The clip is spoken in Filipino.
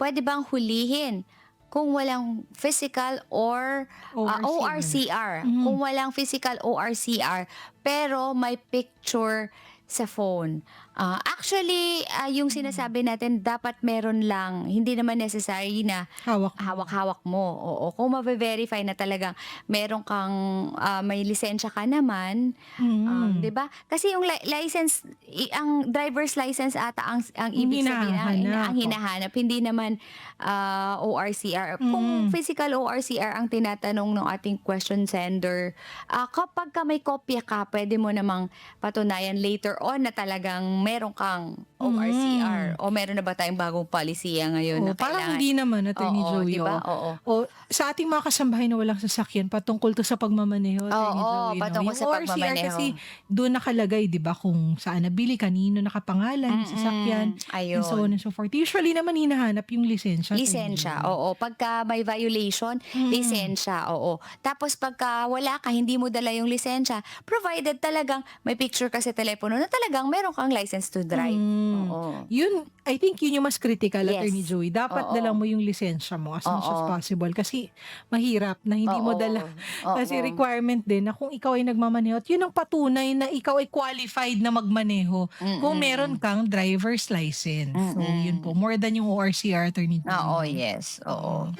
pwede bang hulihin kung walang physical or ORCR. Kung walang physical ORCR, pero may picture sa phone. Actually, yung sinasabi natin dapat meron lang, hindi naman necessary na Hawak mo. hawak-hawak mo. Oo, kung mabe-verify na talagang meron kang, may lisensya ka naman, Mm. 'di ba? Kasi yung license, ang driver's license ata ang Yung ibig sabihin, hinahanap, ang hinahanap, hindi naman ORCR. Kung physical ORCR ang tinatanong ng ating question sender, kapag ka may kopya ka, pwede mo namang patunayan later on na talagang meron kang ORCR, o meron na ba tayong bagong palisiya ngayon na Parang kailangan. hindi naman, Attorney Oo, 'di Joey, ba? oh. Oo. Sa ating mga kasambahay na walang sasakyan patungkol 'to sa pagmamaneho, Attorney Oo, Joey, 'no. patungkol Yung sa ORCR pagmamaneho. kasi dun nakalagay, 'di ba, kung saan nabili, kanino nakapangalan yung sasakyan, and so on Ayun. and so forth. Usually naman hinahanap yung lisensya, Attorney Lisensya, Joey. oo. Pagka may violation, Mm. lisensya, oo. Tapos pagka wala ka, hindi mo dala yung lisensya, provided talagang may picture ka sa telepono na talagang meron kang license to drive. Hmm, Oo. yun, I think yun yung mas critical, Attorney Yes. Joey. Dapat dala Oo. mo yung lisensya mo as much as Oo. possible kasi mahirap na hindi mo dala. Oo. Kasi Oo. requirement din na kung ikaw ay nagmamaneho at yun ang patunay na ikaw ay qualified na magmaneho kung meron Mm. kang driver's license. So yun po, Mm. more than yung ORCR, Attorney Joey, Oo, 'no? yes. Oo. Oo.